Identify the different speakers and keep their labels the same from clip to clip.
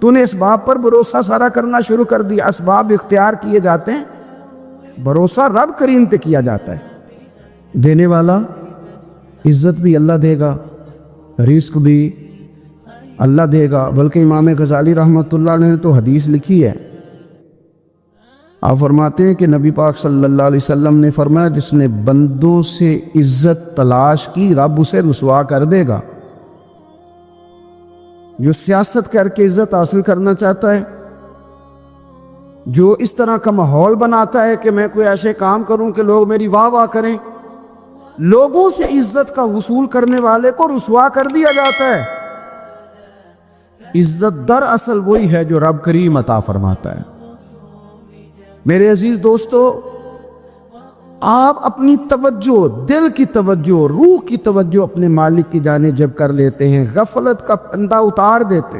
Speaker 1: تو نے اسباب پر بھروسہ سارا کرنا شروع کر دیا. اسباب اختیار کیے جاتے ہیں, بھروسہ رب کریم پہ کیا جاتا ہے. دینے والا عزت بھی اللہ دے گا, رزق بھی اللہ دے گا. بلکہ امام غزالی رحمۃ اللہ علیہ نے تو حدیث لکھی ہے, آپ فرماتے ہیں کہ نبی پاک صلی اللہ علیہ وسلم نے فرمایا جس نے بندوں سے عزت تلاش کی رب اسے رسوا کر دے گا. جو سیاست کر کے عزت حاصل کرنا چاہتا ہے, جو اس طرح کا ماحول بناتا ہے کہ میں کوئی ایسے کام کروں کہ لوگ میری واہ واہ کریں, لوگوں سے عزت کا حصول کرنے والے کو رسوا کر دیا جاتا ہے. عزت در اصل وہی ہے جو رب کریم عطا فرماتا ہے. میرے عزیز دوستو, آپ اپنی توجہ, دل کی توجہ, روح کی توجہ اپنے مالک کی جانب جب کر لیتے ہیں, غفلت کا پردہ اتار دیتے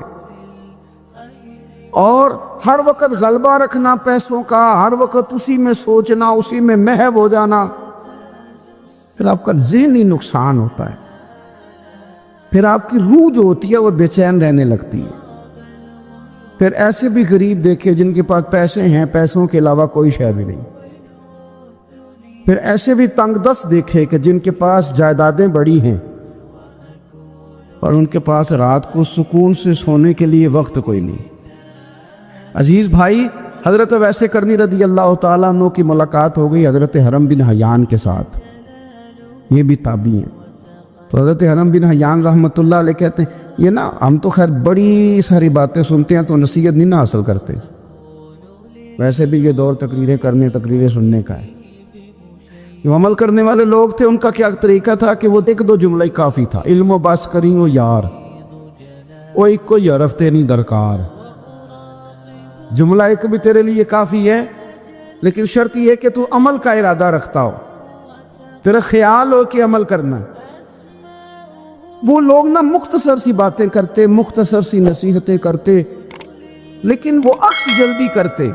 Speaker 1: اور ہر وقت غلبہ رکھنا پیسوں کا, ہر وقت اسی میں سوچنا, اسی میں محو ہو جانا, پھر آپ کا ذہنی نقصان ہوتا ہے. پھر آپ کی روح جو ہوتی ہے وہ بے چین رہنے لگتی ہے. پھر ایسے بھی غریب دیکھے جن کے پاس پیسے ہیں, پیسوں کے علاوہ کوئی شے بھی نہیں. پھر ایسے بھی تنگ دست دیکھے کہ جن کے پاس جائیدادیں بڑی ہیں اور ان کے پاس رات کو سکون سے سونے کے لیے وقت کوئی نہیں. عزیز بھائی, حضرت ویس کرنی رضی اللہ تعالیٰ عنہ کی ملاقات ہو گئی حضرت حرم بن حیان کے ساتھ. یہ بھی تابعی ہیں. تو حضرت حرم بن حیان رحمۃ اللہ علیہ کہتے ہیں یہ نا ہم تو خیر بڑی ساری باتیں سنتے ہیں تو نصیحت نہیں نہ حاصل کرتے. ویسے بھی یہ دور تقریریں کرنے, تقریریں سننے کا ہے. جو عمل کرنے والے لوگ تھے ان کا کیا طریقہ تھا کہ وہ ایک دو جملہ ہی کافی تھا. علم و بس کری ہو یار, وہ ایک کو یارفتے نہیں درکار. جملہ ایک بھی تیرے لیے کافی ہے, لیکن شرط یہ کہ تو عمل کا ارادہ رکھتا ہو, تیرا خیال ہو کہ عمل کرنا. وہ لوگ نا مختصر سی باتیں کرتے, مختصر سی نصیحتیں کرتے, لیکن وہ عکس جلدی کرتے,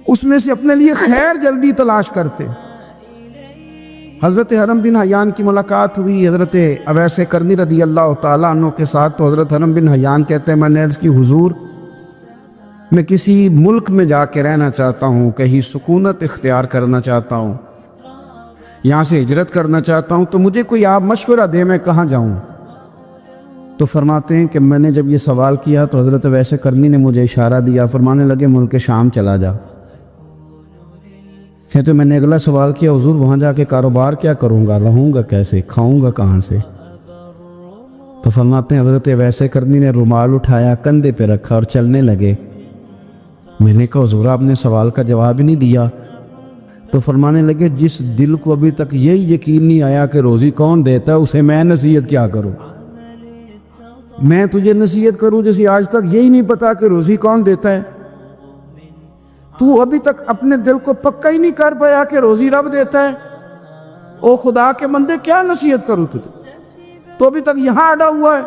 Speaker 1: اس میں سے اپنے لیے خیر جلدی تلاش کرتے. حضرت حرم بن حیان کی ملاقات ہوئی حضرت اویس کرنی رضی اللہ تعالیٰ عنہ کے ساتھ. تو حضرت حرم بن حیان کہتے ہیں میں نے عرض کی حضور میں کسی ملک میں جا کے رہنا چاہتا ہوں, کہیں سکونت اختیار کرنا چاہتا ہوں, یہاں سے ہجرت کرنا چاہتا ہوں, تو مجھے کوئی آپ مشورہ دے میں کہاں جاؤں. تو فرماتے ہیں کہ میں نے جب یہ سوال کیا تو حضرت ویس کرنی نے مجھے اشارہ دیا, فرمانے لگے ملک شام چلا جا. تو میں نے اگلا سوال کیا حضور وہاں جا کے کاروبار کیا کروں گا, رہوں گا کیسے, کھاؤں گا کہاں سے. تو فرماتے ہیں حضرت ویس کرنی نے رومال اٹھایا, کندھے پہ رکھا اور چلنے لگے. میں نے کہا حضور آپ نے سوال کا جواب ہی نہیں دیا. تو فرمانے لگے جس دل کو ابھی تک یہی یقین نہیں آیا کہ روزی کون دیتا ہے اسے میں نصیحت کیا کروں. میں تجھے نصیحت کروں جیسے آج تک یہی نہیں پتا کہ روزی کون دیتا ہے. تو ابھی تک اپنے دل کو پکا ہی نہیں کر پایا کہ روزی رب دیتا ہے. او خدا کے بندے کیا نصیحت کروں تجھے, تو ابھی تک یہاں اڑا ہوا ہے.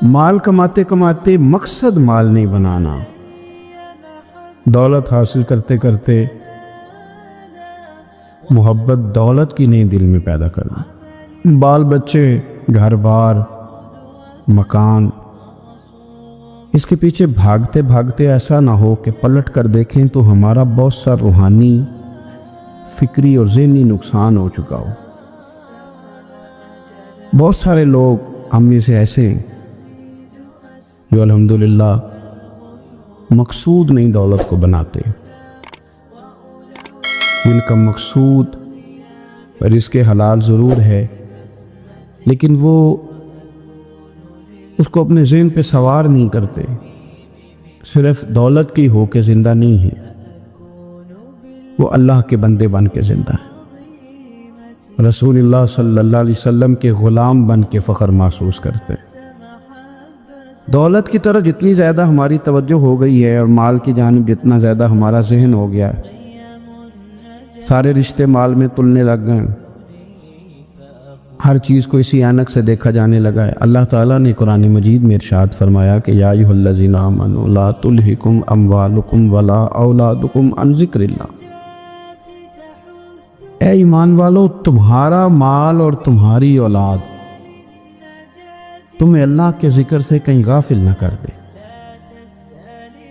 Speaker 1: مال کماتے کماتے مقصد مال نہیں بنانا, دولت حاصل کرتے کرتے محبت دولت کی نہیں دل میں پیدا کرنا. بال بچے, گھر بار, مکان, اس کے پیچھے بھاگتے بھاگتے ایسا نہ ہو کہ پلٹ کر دیکھیں تو ہمارا بہت سا روحانی, فکری اور ذہنی نقصان ہو چکا ہو. بہت سارے لوگ ہم میں سے ایسے ہیں جو الحمدللہ مقصود نہیں دولت کو بناتے, جن کا مقصود رزق حلال ضرور ہے لیکن وہ اس کو اپنے ذہن پہ سوار نہیں کرتے, صرف دولت کی ہو کے زندہ نہیں ہے, وہ اللہ کے بندے بن کے زندہ ہے, رسول اللہ صلی اللہ علیہ وسلم کے غلام بن کے فخر محسوس کرتے ہیں. دولت کی طرح جتنی زیادہ ہماری توجہ ہو گئی ہے اور مال کی جانب جتنا زیادہ ہمارا ذہن ہو گیا ہے, سارے رشتے مال میں تلنے لگ گئے, ہر چیز کو اسی عینک سے دیکھا جانے لگا ہے. اللہ تعالیٰ نے قرآن مجید میں ارشاد فرمایا کہ یا ایھا الذین آمنوا لا تلھکم اموالکم ولا اولادکم عن ذکر اللہ. اے ایمان والو, تمہارا مال اور تمہاری اولاد تمہیں اللہ کے ذکر سے کہیں غافل نہ کر دے.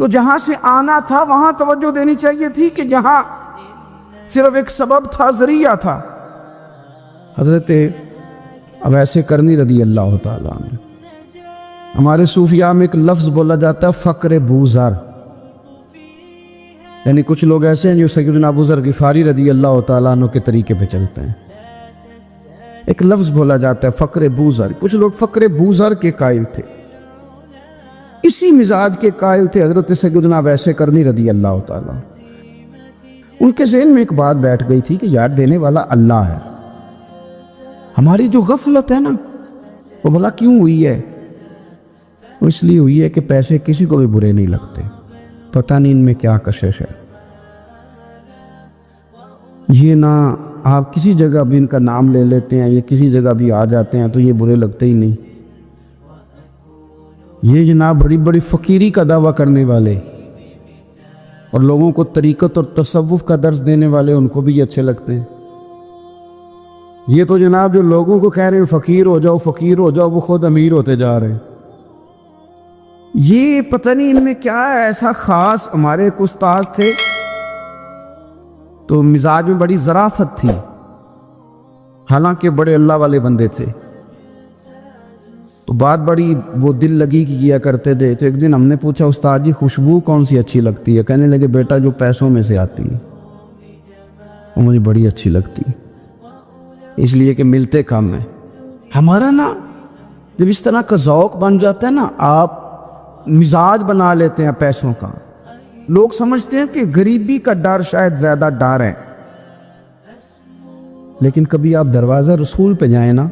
Speaker 1: تو جہاں سے آنا تھا وہاں توجہ دینی چاہیے تھی کہ جہاں صرف ایک سبب تھا، ذریعہ تھا۔ حضرت اویس کرنی رضی اللہ تعالیٰ عنہ، ہمارے صوفیاء میں ایک لفظ بولا جاتا ہے فقر بوذر، یعنی کچھ لوگ ایسے ہیں جو سیدنا ابو ذر غفاری رضی اللہ تعالیٰ عنہ کے طریقے پہ چلتے ہیں۔ ایک لفظ بولا جاتا ہے فقر بوذر، کچھ لوگ فقر بوذر کے قائل تھے، اسی مزاج کے قائل تھے حضرت سیدنا اویس کرنی رضی اللہ تعالیٰ۔ ان کے ذہن میں ایک بات بیٹھ گئی تھی کہ یار دینے والا اللہ ہے، ہماری جو غفلت ہے نا وہ بھلا کیوں ہوئی ہے؟ وہ اس لیے ہوئی ہے کہ پیسے کسی کو بھی برے نہیں لگتے، پتہ نہیں ان میں کیا کشش ہے۔ یہ نہ آپ کسی جگہ بھی ان کا نام لے لیتے ہیں، یہ کسی جگہ بھی آ جاتے ہیں تو یہ برے لگتے ہی نہیں۔ یہ جناب بڑی بڑی فقیری کا دعویٰ کرنے والے اور لوگوں کو طریقت اور تصوف کا درس دینے والے، ان کو بھی یہ اچھے لگتے ہیں۔ یہ تو جناب جو لوگوں کو کہہ رہے ہیں فقیر ہو جاؤ فقیر ہو جاؤ، وہ خود امیر ہوتے جا رہے ہیں۔ یہ پتہ نہیں ان میں کیا ہے ایسا خاص۔ ہمارے ایک استاد تھے تو مزاج میں بڑی ظرافت تھی، حالانکہ بڑے اللہ والے بندے تھے، تو بات بڑی وہ دل لگی کی کیا کرتے تھے۔ تو ایک دن ہم نے پوچھا استاد جی خوشبو کون سی اچھی لگتی ہے؟ کہنے لگے بیٹا جو پیسوں میں سے آتی ہے وہ مجھے بڑی اچھی لگتی ہے، اس لیے کہ ملتے کم ہیں۔ ہمارا نا جب اس طرح کا ذوق بن جاتا ہے نا، آپ مزاج بنا لیتے ہیں پیسوں کا، لوگ سمجھتے ہیں کہ غریبی کا ڈر شاید زیادہ ڈر ہے، لیکن کبھی آپ دروازہ رسول پہ جائیں نا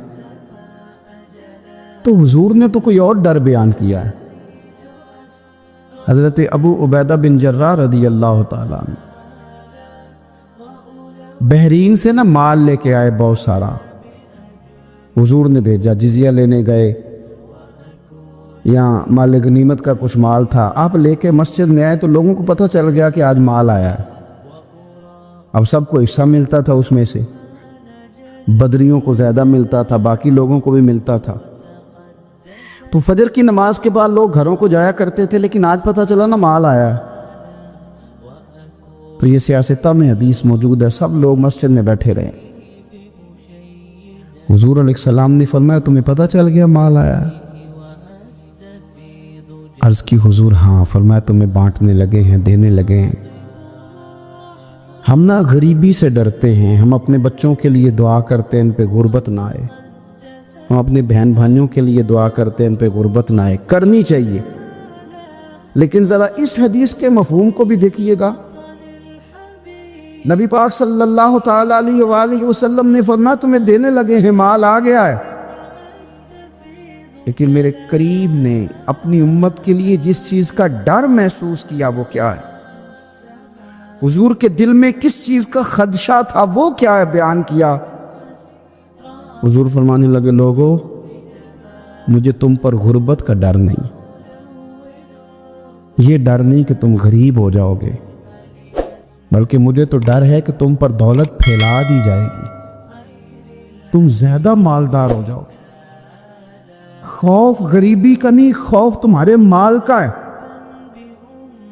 Speaker 1: تو حضور نے تو کوئی اور ڈر بیان کیا ہے۔ حضرت ابو عبیدہ بن جراح رضی اللہ تعالیٰ عنہ بحرین سے نا مال لے کے آئے بہت سارا، حضور نے بھیجا، جزیہ لینے گئے یا مال غنیمت کا کچھ مال تھا، آپ لے کے مسجد میں آئے تو لوگوں کو پتہ چل گیا کہ آج مال آیا ہے۔ اب سب کو حصہ ملتا تھا اس میں سے، بدریوں کو زیادہ ملتا تھا، باقی لوگوں کو بھی ملتا تھا۔ تو فجر کی نماز کے بعد لوگ گھروں کو جایا کرتے تھے، لیکن آج پتہ چلا نا مال آیا ہے، تو یہ سیاستہ میں حدیث موجود ہے، سب لوگ مسجد میں بیٹھے رہے۔ حضور علیہ السلام نے فرمایا تمہیں پتہ چل گیا مال آیا ہے؟ عرض کی حضور ہاں۔ فرمایا تمہیں بانٹنے لگے ہیں، دینے لگے ہیں۔ ہم نہ غریبی سے ڈرتے ہیں، ہم اپنے بچوں کے لیے دعا کرتے ہیں ان پہ غربت نہ آئے، ہم اپنے بہن بھائیوں کے لیے دعا کرتے ہیں ان پہ غربت نہ آئے، کرنی چاہیے۔ لیکن ذرا اس حدیث کے مفہوم کو بھی دیکھیے گا، نبی پاک صلی اللہ تعالیٰ علیہ وآلہ وسلم نے فرمایا تمہیں دینے لگے ہیں، مال آ گیا ہے، لیکن میرے قریب نے اپنی امت کے لیے جس چیز کا ڈر محسوس کیا وہ کیا ہے؟ حضور کے دل میں کس چیز کا خدشہ تھا وہ کیا ہے بیان کیا۔ حضور فرمانے لگے لوگو مجھے تم پر غربت کا ڈر نہیں، یہ ڈر نہیں کہ تم غریب ہو جاؤ گے، بلکہ مجھے تو ڈر ہے کہ تم پر دولت پھیلا دی جائے گی، تم زیادہ مالدار ہو جاؤ گے۔ خوف غریبی کا نہیں، خوف تمہارے مال کا ہے۔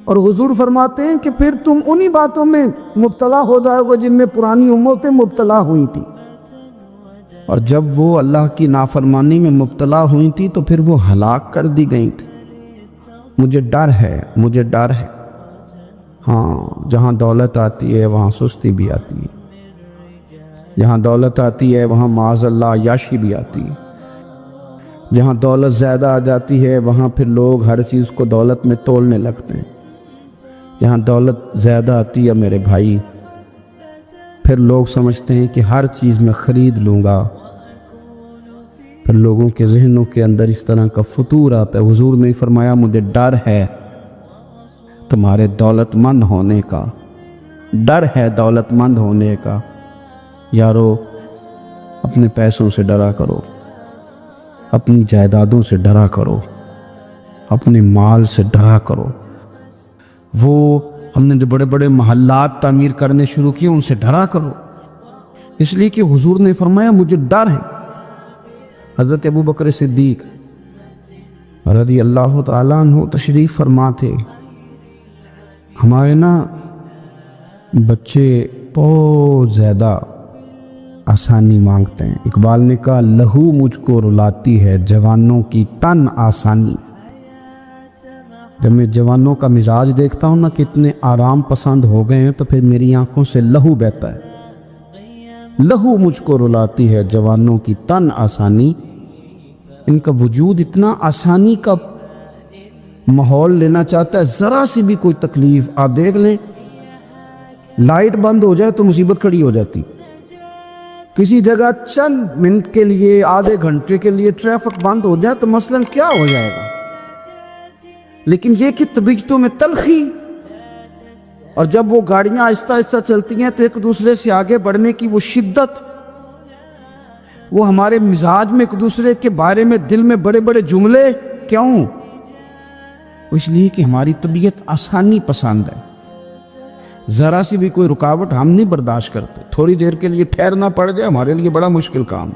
Speaker 1: اور حضور فرماتے ہیں کہ پھر تم انہی باتوں میں مبتلا ہو جاؤ گے جن میں پرانی امتیں مبتلا ہوئی تھی، اور جب وہ اللہ کی نافرمانی میں مبتلا ہوئی تھی تو پھر وہ ہلاک کر دی گئی تھی۔ مجھے ڈر ہے، مجھے ڈر ہے۔ ہاں جہاں دولت آتی ہے وہاں سستی بھی آتی ہے، جہاں دولت آتی ہے وہاں معاذ اللہ عیاشی بھی آتی ہے، جہاں دولت زیادہ آ جاتی ہے وہاں پھر لوگ ہر چیز کو دولت میں تولنے لگتے ہیں۔ جہاں دولت زیادہ آتی ہے میرے بھائی، پھر لوگ سمجھتے ہیں کہ ہر چیز میں خرید لوں گا، پھر لوگوں کے ذہنوں کے اندر اس طرح کا فطور آتا ہے۔ حضور نے فرمایا مجھے ڈر ہے تمہارے دولت مند ہونے کا، ڈر ہے دولت مند ہونے کا۔ یارو اپنے پیسوں سے ڈرا کرو، اپنی جائیدادوں سے ڈرا کرو، اپنے مال سے ڈرا کرو۔ وہ ہم نے جو بڑے بڑے محلات تعمیر کرنے شروع کیے ان سے ڈرا کرو، اس لیے کہ حضور نے فرمایا مجھے ڈر ہے۔ حضرت ابو بکر صدیق رضی اللہ تعالیٰ عنہ تشریف فرما تھے، ہمارے نا بچے بہت زیادہ آسانی مانگتے ہیں. اقبال نے کہا لہو مجھ کو رلاتی ہے جوانوں کی تن آسانی. جب میں جوانوں کا مزاج دیکھتا ہوں نا کتنے آرام پسند ہو گئے ہیں تو پھر میری آنکھوں سے لہو بہتا ہے. لہو مجھ کو رلاتی ہے جوانوں کی تن آسانی. ان کا وجود اتنا آسانی کا ماحول لینا چاہتا ہے. ذرا سی بھی کوئی تکلیف آپ دیکھ لیں, لائٹ بند ہو جائے تو مصیبت کھڑی ہو جاتی. کسی جگہ چند منٹ کے لیے آدھے گھنٹے کے لیے ٹریفک بند ہو جائے تو مثلاً کیا ہو جائے گا. لیکن یہ کہ طبیعتوں میں تلخی, اور جب وہ گاڑیاں آہستہ آہستہ چلتی ہیں تو ایک دوسرے سے آگے بڑھنے کی وہ شدت, وہ ہمارے مزاج میں ایک دوسرے کے بارے میں دل میں بڑے بڑے جملے. کیوں؟ اس لیے کہ ہماری طبیعت آسانی پسند ہے. ذرا سی بھی کوئی رکاوٹ ہم نہیں برداشت کرتے. تھوڑی دیر کے لیے ٹھہرنا پڑ جائے ہمارے لیے بڑا مشکل کام.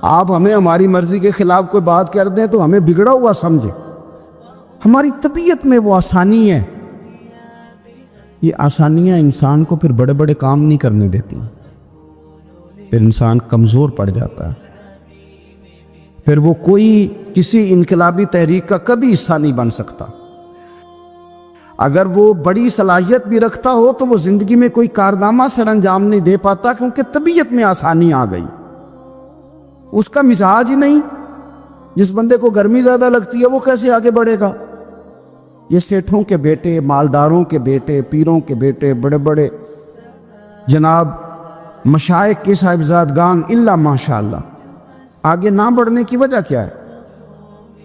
Speaker 1: آپ ہمیں ہماری مرضی کے خلاف کوئی بات کر دیں تو ہمیں بگڑا ہوا سمجھے. ہماری طبیعت میں وہ آسانی ہے. یہ آسانیاں انسان کو پھر بڑے بڑے کام نہیں کرنے دیتی. پھر انسان کمزور پڑ جاتا ہے. پھر وہ کوئی کسی انقلابی تحریک کا کبھی حصہ نہیں بن سکتا. اگر وہ بڑی صلاحیت بھی رکھتا ہو تو وہ زندگی میں کوئی کارنامہ سر انجام نہیں دے پاتا, کیونکہ طبیعت میں آسانی آ گئی. اس کا مزاج ہی نہیں. جس بندے کو گرمی زیادہ لگتی ہے وہ کیسے آگے بڑھے گا؟ یہ سیٹھوں کے بیٹے, مالداروں کے بیٹے, پیروں کے بیٹے, بڑے بڑے جناب مشائخ کے صاحبزادگان الا ماشاءاللہ آگے نہ بڑھنے کی وجہ کیا ہے؟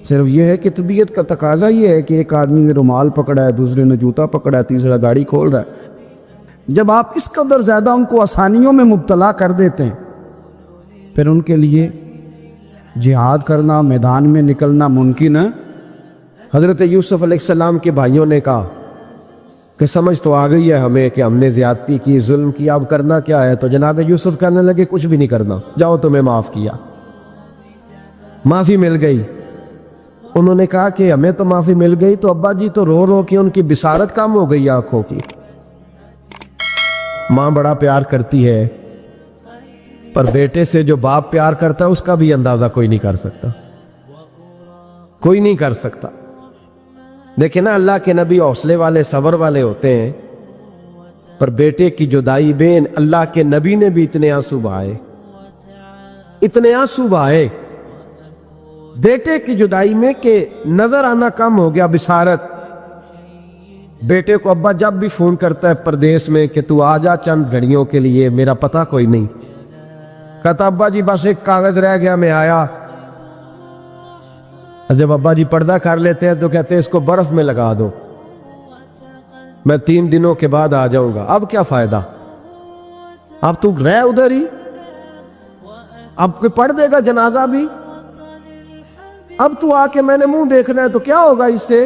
Speaker 1: صرف یہ ہے کہ طبیعت کا تقاضا یہ ہے کہ ایک آدمی نے رومال پکڑا ہے, دوسرے نے جوتا پکڑا ہے, تیسرا گاڑی کھول رہا ہے. جب آپ اس قدر زیادہ ان کو آسانیوں میں مبتلا کر دیتے ہیں پھر ان کے لیے جہاد کرنا, میدان میں نکلنا ممکن ہے. حضرت یوسف علیہ السلام کے بھائیوں نے کہا کہ سمجھ تو آ گئی ہے ہمیں کہ ہم نے زیادتی کی, ظلم کیا, اب کرنا کیا ہے؟ تو جناب یوسف کہنے لگے کچھ بھی نہیں کرنا, جاؤ تمہیں معاف کیا. معافی مل گئی. انہوں نے کہا کہ ہمیں تو معافی مل گئی, تو ابا جی تو رو رو کے ان کی بصارت کم ہو گئی آنکھوں کی. ماں بڑا پیار کرتی ہے, پر بیٹے سے جو باپ پیار کرتا ہے اس کا بھی اندازہ کوئی نہیں کر سکتا. کوئی نہیں کر سکتا. دیکھیں نا, اللہ کے نبی حوصلے والے, صبر والے ہوتے ہیں, پر بیٹے کی جدائی بین اللہ کے نبی نے بھی اتنے آنسو بہائے, اتنے آنسو بہائے بیٹے کی جدائی میں کہ نظر آنا کم ہو گیا. بصارت. بیٹے کو ابا جب بھی فون کرتا ہے پردیس میں کہ تو آ جا چند گھڑیوں کے لیے, میرا پتہ کوئی نہیں. کہتا ابا جی بس ایک کاغذ رہ گیا, میں آیا. جب ابا جی پردہ کر لیتے ہیں تو کہتے ہیں اس کو برف میں لگا دو, میں 3 دنوں کے بعد آ جاؤں گا. اب کیا فائدہ؟ اب تو رہ ادھر ہی, اب کوئی پڑھ دے گا جنازہ بھی. اب تو آ کے میں نے منہ دیکھنا ہے تو کیا ہوگا اس سے؟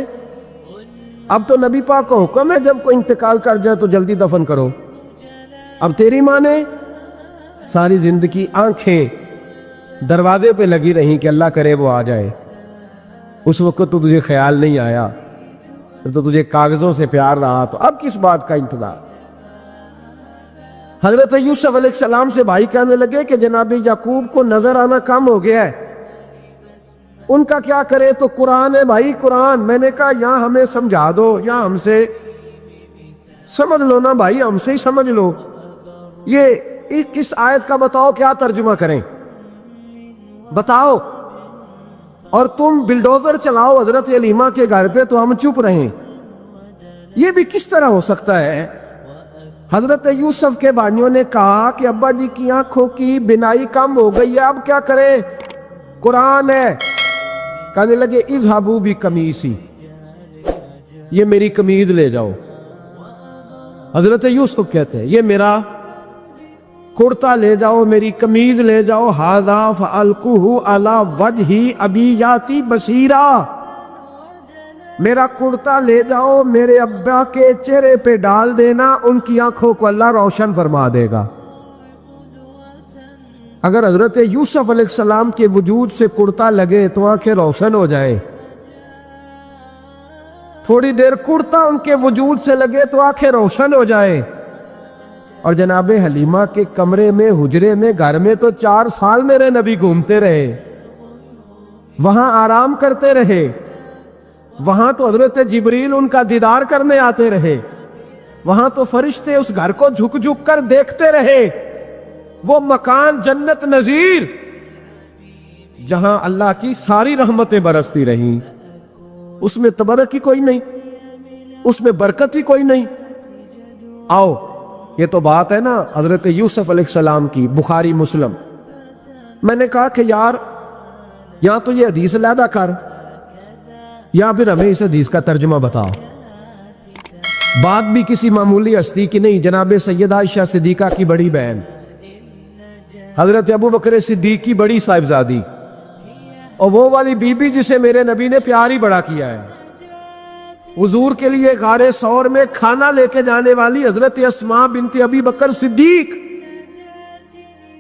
Speaker 1: اب تو نبی پاک کا حکم ہے جب کوئی انتقال کر جائے تو جلدی دفن کرو. اب تیری ماں نے ساری زندگی آنکھیں دروازے پہ لگی رہیں کہ اللہ کرے وہ آ جائے. اس وقت تو تجھے خیال نہیں آیا, تو تجھے کاغذوں سے پیار رہا, تو اب کس بات کا انتظار؟ حضرت یوسف علیہ السلام سے بھائی کہنے لگے کہ جناب یعقوب کو نظر آنا کم ہو گیا ہے, ان کا کیا کرے؟ تو قرآن ہے بھائی, قرآن. میں نے کہا یا ہمیں سمجھا دو یا ہم سے سمجھ لو نا بھائی, ہم سے ہی سمجھ لو. یہ کس آیت کا بتاؤ, کیا ترجمہ کریں بتاؤ. اور تم بلڈوزر چلاؤ حضرت علیمہ کے گھر پہ تو ہم چپ رہیں. یہ بھی کس طرح ہو سکتا ہے؟ حضرت یوسف کے بھائیوں نے کہا کہ ابا جی کی آنکھوں کی بینائی کم ہو گئی ہے, اب کیا کریں؟ قرآن ہے. کہنے لگے اذهبوا بقمیصی, یہ میری قمیض لے جاؤ. حضرت یوسف کہتے ہیں یہ میرا کرتا لے جاؤ, میری قمیض لے جاؤ. ھذا فالقوہ علی وجہ ابی یاتی بصیرا, میرا کرتا لے جاؤ, میرے ابا کے چہرے پہ ڈال دینا, ان کی آنکھوں کو اللہ روشن فرما دے گا. اگر حضرت یوسف علیہ السلام کے وجود سے کرتا لگے تو آنکھیں روشن ہو جائے,
Speaker 2: تھوڑی دیر کرتا ان کے وجود سے لگے تو آنکھیں روشن ہو جائے. اور جناب حلیمہ کے کمرے میں، حجرے میں، گھر میں تو 4 سال میرے نبی گھومتے رہے، وہاں آرام کرتے رہے، وہاں تو حضرت جبریل ان کا دیدار کرنے آتے رہے، وہاں تو فرشتے اس گھر کو جھک جھک کر دیکھتے رہے. وہ مکان جنت نظیر جہاں اللہ کی ساری رحمتیں برستی رہیں، اس میں تبرک ہی کوئی نہیں، اس میں برکت ہی کوئی نہیں. آؤ، یہ تو بات ہے نا حضرت یوسف علیہ السلام کی، بخاری مسلم. میں نے کہا کہ یار یا تو یہ حدیث علیحدہ کر یا پھر ہمیں اس حدیث کا ترجمہ بتا. بات بھی کسی معمولی ہستی کی نہیں، جناب سیدہ عائشہ صدیقہ کی بڑی بہن، حضرت ابو بکر صدیق کی بڑی صاحبزادی، اور وہ والی بی بی جسے میرے نبی نے پیار ہی بڑا کیا ہے. حضور کے لیے غار ثور میں کھانا لے کے جانے والی حضرت اسماء بنت ابی بکر صدیق،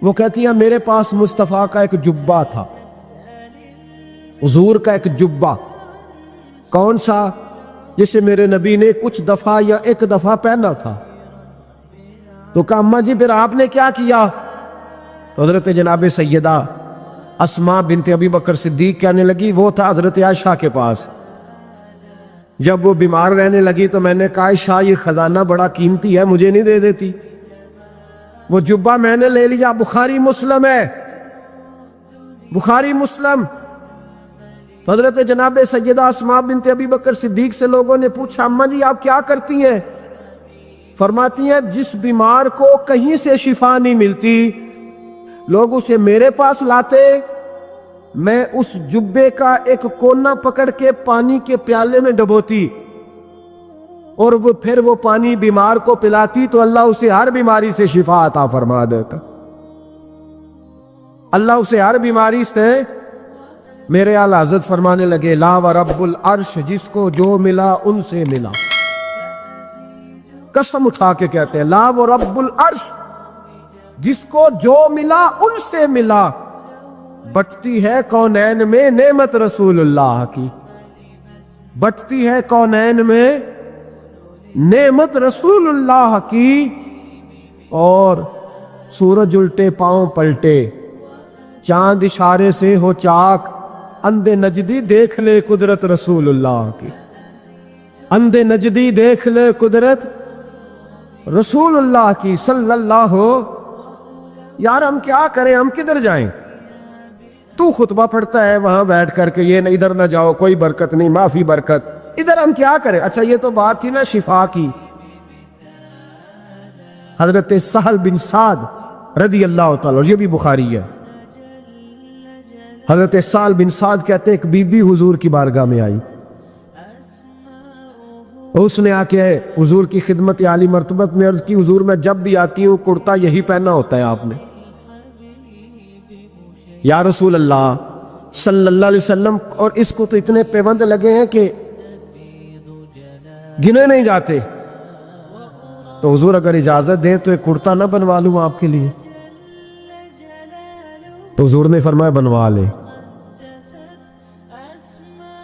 Speaker 2: وہ کہتی ہیں میرے پاس مصطفیٰ کا ایک جبہ تھا، حضور کا ایک جبہ. کون سا؟ جسے میرے نبی نے کچھ دفعہ یا ایک دفعہ پہنا تھا. تو کہا اماں جی پھر آپ نے کیا کیا؟ تو حضرت جناب سیدہ اسماء بنت ابی بکر صدیق کہنے لگی وہ تھا حضرت عائشہ کے پاس. جب وہ بیمار رہنے لگی تو میں نے کہا عائشہ یہ خزانہ بڑا قیمتی ہے، مجھے نہیں دے دیتی؟ وہ جبہ میں نے لے لیا. بخاری مسلم ہے، بخاری مسلم. حضرت جناب سیدہ اسماء بنت ابی بکر صدیق سے لوگوں نے پوچھا اماں جی آپ کیا کرتی ہیں؟ فرماتی ہیں جس بیمار کو کہیں سے شفا نہیں ملتی لوگ اسے میرے پاس لاتے، میں اس جبے کا ایک کونا پکڑ کے پانی کے پیالے میں ڈبوتی اور وہ پھر وہ پانی بیمار کو پلاتی تو اللہ اسے ہر بیماری سے شفا عطا فرما دیتا. اللہ اسے ہر بیماری سے. میرے اعلیٰ حضرت فرمانے لگے لا ورب العرش جس کو جو ملا ان سے ملا. قسم اٹھا کے کہتے ہیں لا ورب العرش جس کو جو ملا ان سے ملا. بٹتی ہے کونین میں نعمت رسول اللہ کی، بٹتی ہے کونین میں نعمت رسول اللہ کی. اور سورج الٹے پاؤں پلٹے، چاند اشارے سے ہو چاک، اندھے نجدی دیکھ لے قدرت رسول اللہ کی. اندھے نجدی دیکھ لے قدرت رسول اللہ کی صلی اللہ ہو. یار ہم کیا کریں، ہم کدھر جائیں؟ تو خطبہ پڑھتا ہے وہاں بیٹھ کر کے یہ ادھر نہ جاؤ کوئی برکت نہیں، معافی برکت، ادھر ہم کیا کریں؟ اچھا یہ تو بات تھی نا شفا کی. حضرت سہل بن سعد رضی اللہ تعالیٰ، یہ بھی بخاری ہے. حضرت سہل بن سعد کہتے ہیں ایک بی بی حضور کی بارگاہ میں آئی، اس نے آ کے حضور کی خدمت عالی مرتبت میں عرض کی حضور میں جب بھی آتی ہوں کرتا یہی پہنا ہوتا ہے آپ نے. یا رسول اللہ صلی اللہ علیہ وسلم، اور اس کو تو اتنے پیوند لگے ہیں کہ گنے نہیں جاتے. تو حضور اگر اجازت دیں تو ایک کرتا نہ بنوا لوں آپ کے لیے؟ تو حضور نے فرمایا بنوا لے.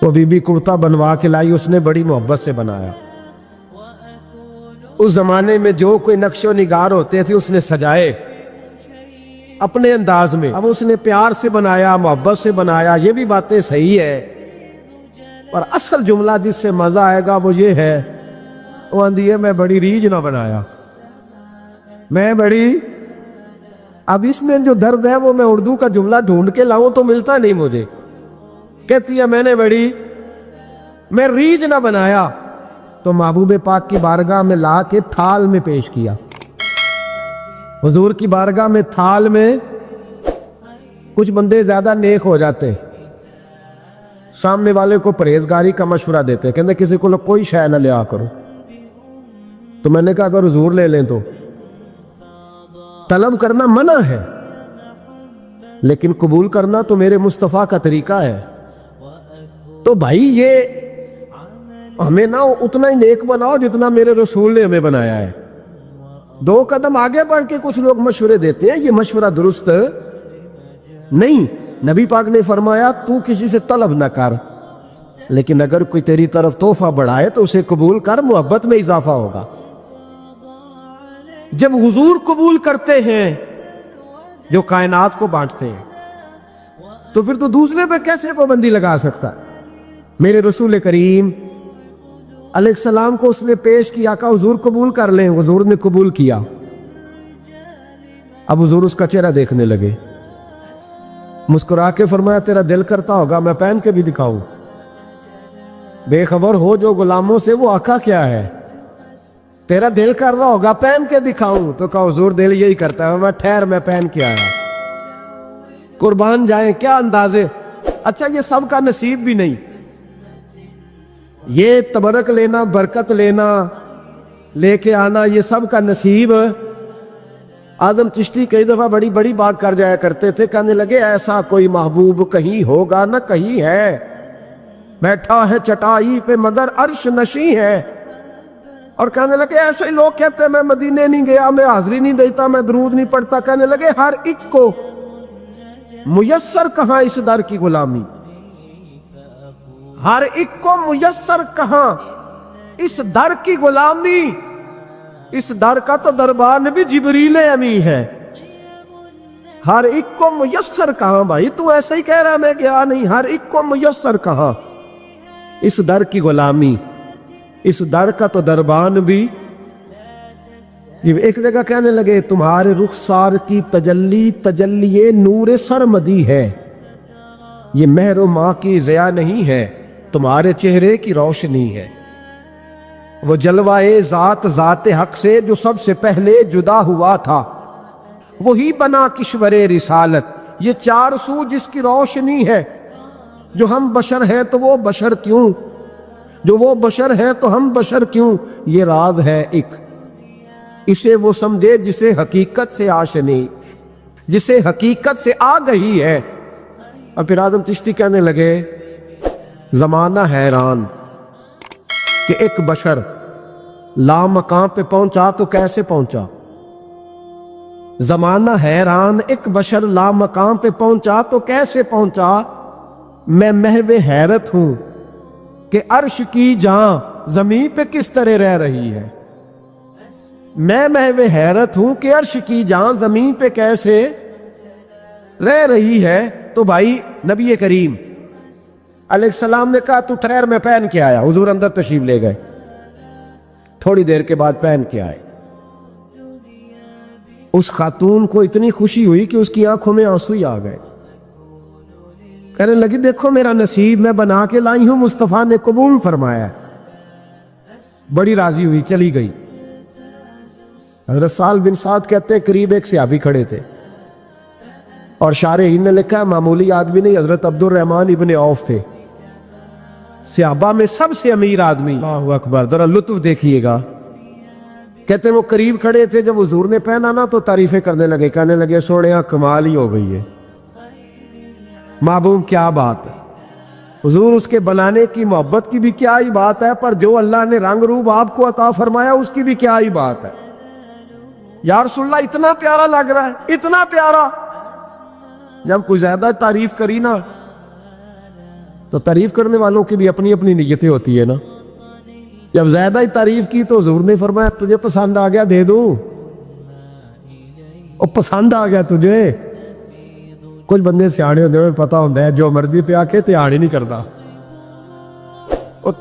Speaker 2: وہ بی بی کرتا بنوا کے لائی، اس نے بڑی محبت سے بنایا. اس زمانے میں جو کوئی نقش و نگار ہوتے تھے اس نے سجائے اپنے انداز میں. اب اس نے پیار سے بنایا، محبت سے بنایا، یہ بھی باتیں صحیح ہے. اور اصل جملہ جس سے مزہ آئے گا وہ یہ ہے، وہ آندھی ہے میں بڑی ریج نہ بنایا، میں بڑی. اب اس میں جو درد ہے وہ میں اردو کا جملہ ڈھونڈ کے لاؤں تو ملتا نہیں مجھے. کہتی ہے میں ریج نہ بنایا. تو محبوب پاک کی بارگاہ میں لا کے تھال میں پیش کیا. حضور کی بارگاہ میں تھال میں. کچھ بندے زیادہ نیک ہو جاتے، سامنے والے کو پرہیزگاری کا مشورہ دیتے، کہتے کسی کو کوئی شے نہ لیا کرو. تو میں نے کہا اگر حضور لے لیں تو طلب کرنا منع ہے، لیکن قبول کرنا تو میرے مصطفیٰ کا طریقہ ہے. تو بھائی یہ ہمیں نہ اتنا ہی نیک بناؤ جتنا میرے رسول نے ہمیں بنایا ہے. 2 قدم آگے بڑھ کے کچھ لوگ مشورے دیتے ہیں، یہ مشورہ درست نہیں. نبی پاک نے فرمایا تو کسی سے طلب نہ کر، لیکن اگر کوئی تیری طرف تحفہ بڑھائے تو اسے قبول کر، محبت میں اضافہ ہوگا۔ جب حضور قبول کرتے ہیں جو کائنات کو بانٹتے ہیں، تو پھر تو دوسرے پہ کیسے پابندی لگا سکتا ہے؟ میرے رسول کریم علیہ السلام کو اس نے پیش کیا، کہا حضور قبول کر لیں، حضور نے قبول کیا۔ اب حضور اس کا چہرہ دیکھنے لگے، مسکرا کے فرمایا تیرا دل کرتا ہوگا میں پہن کے بھی دکھاؤں؟ بے خبر ہو جو غلاموں سے، وہ آقا کیا ہے؟ تیرا دل کر رہا ہوگا پہن کے دکھاؤں؟ تو کہا حضور دل یہی کرتا ہے، میں ٹھہر میں پہن کے آیا۔ قربان جائیں، کیا اندازے! اچھا یہ سب کا نصیب بھی نہیں، یہ تبرک لینا، برکت لینا، لے کے آنا، یہ سب کا نصیب۔ آدم چشتی کئی دفعہ بڑی بڑی بات کر جایا کرتے تھے، کہنے لگے ایسا کوئی محبوب کہیں ہوگا نہ کہیں ہے، بیٹھا ہے چٹائی پہ مگر عرش نشیں ہے۔ اور کہنے لگے ایسے ہی لوگ کہتے ہیں میں مدینے نہیں گیا، میں حاضری نہیں دیتا، میں درود نہیں پڑھتا۔ کہنے لگے ہر ایک کو میسر کہاں اس در کی غلامی، ہر ایک کو میسر کہاں اس در کی غلامی۔ اس در کا تو دربار بھی جبریل امی ہے، ہر ایک کو میسر کہاں۔ بھائی تو ایسا ہی کہہ رہا میں گیا نہیں، ہر ایک کو میسر کہاں اس در کی غلامی، اس در کا تو دربان بھی۔ ایک جگہ کہنے لگے تمہارے رخسار کی تجلی تجلی نور سرمدی ہے، یہ مہر و ماں کی ضیاء نہیں ہے، تمہارے چہرے کی روشنی ہے۔ وہ جلوائے ذات ذات حق سے جو سب سے پہلے جدا ہوا تھا، وہی بنا کشور رسالت، یہ چار سو جس کی روشنی ہے۔ جو ہم بشر ہیں تو وہ بشر کیوں، جو وہ بشر ہیں تو ہم بشر کیوں، یہ راز ہے ایک، اسے وہ سمجھے جسے حقیقت سے آشنی، جسے حقیقت سے آ گئی ہے۔ اور پھر آدم چشتی کہنے لگے زمانہ حیران کہ ایک بشر لامکان پہ پہنچا تو کیسے پہنچا، زمانہ حیران ایک بشر لامکان پہ پہنچا تو کیسے پہنچا۔ میں محو حیرت ہوں کہ عرش کی جان زمین پہ کس طرح رہ رہی ہے، میں محو حیرت ہوں کہ عرش کی جان زمین پہ کیسے رہ رہی ہے۔ تو بھائی نبی کریم علیہ السلام نے کہا تو ٹھہر میں پہن کے آیا۔ حضور اندر تشریف لے گئے، تھوڑی دیر کے بعد پہن کے آئے۔ اس خاتون کو اتنی خوشی ہوئی کہ اس کی آنکھوں میں آنسو ہی آ گئے، کہنے لگی دیکھو میرا نصیب میں بنا کے لائی ہوں، مصطفیٰ نے قبول فرمایا۔ بڑی راضی ہوئی، چلی گئی۔ حضرت سہل بن سعد کہتے ہیں قریب ایک صحابی کھڑے تھے، اور شارحین نے لکھا ہے معمولی آدمی نہیں، حضرت عبد الرحمن ابن عوف تھے، صحابہ میں سب سے امیر آدمی۔ اللہ اکبر، ذرا لطف دیکھیے گا۔ کہتے ہیں وہ قریب کھڑے تھے، جب حضور نے پہنا نا تو تعریفیں کرنے لگے، کہنے لگے سوڑیا کمال ہی ہو گئی ہے، محبوب کیا بات ہے۔ حضور اس کے بنانے کی محبت کی بھی کیا ہی بات ہے، پر جو اللہ نے رنگ روپ آپ کو عطا فرمایا اس کی بھی کیا ہی بات ہے۔ یا رسول اللہ اتنا پیارا لگ رہا ہے، اتنا پیارا۔ جب کوئی زیادہ تعریف کری نا تو تعریف کرنے والوں کی بھی اپنی اپنی نیتیں ہوتی ہے نا۔ جب زیادہ ہی تعریف کی تو حضور نے فرمایا تجھے پسند آ گیا دے دوں، اور پسند آ گیا تجھے۔ کچھ بندے سیانے ہوتے ہیں، پتا ہوتا ہے جو مرضی پہ آ کے تیار ہی نہیں کرتا،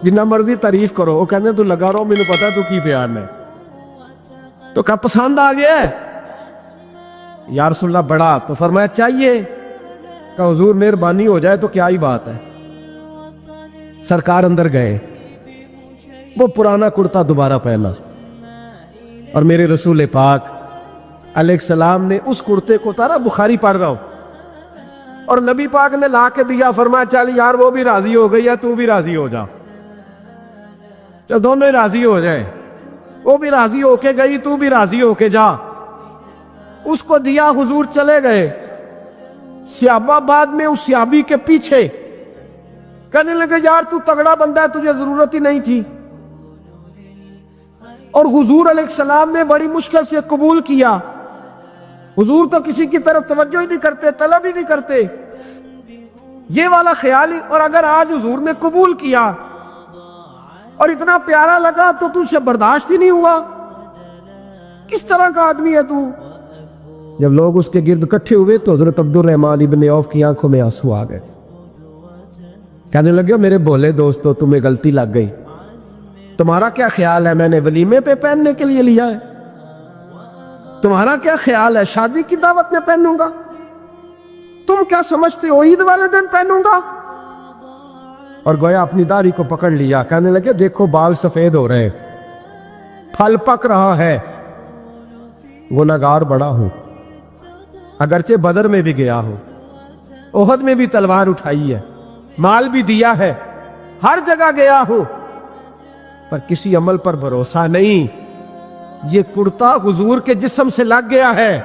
Speaker 2: جنہ مرضی تعریف کرو وہ کہتے تو لگا رہو مجھے پتا تو کی پیار ہے۔ تو کہا پسند آ گیا ہے یا رسول اللہ بڑا، تو فرمایا چاہیے، کہ حضور مہربانی ہو جائے تو کیا ہی بات ہے۔ سرکار اندر گئے، وہ پرانا کرتا دوبارہ پہنا، اور میرے رسول پاک علیہ السلام نے اس کرتے کو اتارا، بخاری پڑھ رہا ہو، اور نبی پاک نے لا کے دیا، فرمایا چل یار وہ بھی راضی ہو گئی ہے تو بھی راضی ہو جا، چل دونوں ہی راضی ہو جائے، وہ بھی راضی ہو کے گئی تو بھی راضی ہو کے جا۔ اس کو دیا، حضور چلے گئے۔ صحابہ بعد میں اس صحابی کے پیچھے کہنے لگے یار تو تگڑا بندہ ہے، تجھے ضرورت ہی نہیں تھی۔ اور حضور علیہ السلام نے بڑی مشکل سے قبول کیا۔ حضور تو کسی کی طرف توجہ ہی نہیں کرتے، طلب ہی نہیں کرتے۔
Speaker 1: یہ والا خیال ہی. اور اگر آج حضور نے قبول کیا اور اتنا پیارا لگا تو تجھ سے برداشت ہی نہیں ہوا. کس طرح کا آدمی ہے تو؟
Speaker 2: جب لوگ اس کے گرد اکٹھے ہوئے تو حضرت عبد الرحمن ابن عوف کی آنکھوں میں آنسو آ گئے. کہنے لگے میرے بھولے دوستو تمہیں غلطی لگ گئی. تمہارا کیا خیال ہے میں نے ولیمے پہ پہننے کے لیے لیا ہے؟ تمہارا کیا خیال ہے شادی کی دعوت میں پہنوں گا؟ تم کیا سمجھتے ہو عید والے دن پہنوں گا؟ اور گویا اپنی داڑھی کو پکڑ لیا. کہنے لگے دیکھو بال سفید ہو رہے, پھل پک رہا ہے. گنہگار بڑا ہوں, اگرچہ بدر میں بھی گیا ہوں, احد میں بھی تلوار اٹھائی ہے, مال بھی دیا ہے, ہر جگہ گیا ہوں, پر کسی عمل پر بھروسہ نہیں. یہ کرتا حضور کے جسم سے لگ گیا ہے,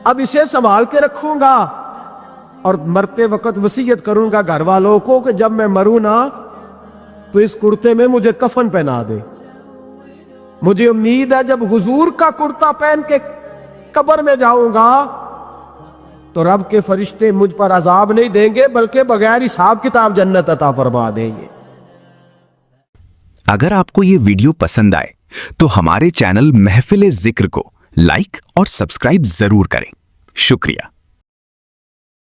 Speaker 2: اب اسے سنبھال کے رکھوں گا اور مرتے وقت وصیت کروں گا گھر والوں کو کہ جب میں مروں نا تو اس کرتے میں مجھے کفن پہنا دے. مجھے امید ہے جب حضور کا کرتا پہن کے قبر میں جاؤں گا تو رب کے فرشتے مجھ پر عذاب نہیں دیں گے بلکہ بغیر حساب کتاب جنت عطا فرما دیں گے.
Speaker 3: اگر آپ کو یہ ویڈیو پسند آئے تو ہمارے چینل محفل ذکر کو لائک اور سبسکرائب ضرور کریں. شکریہ.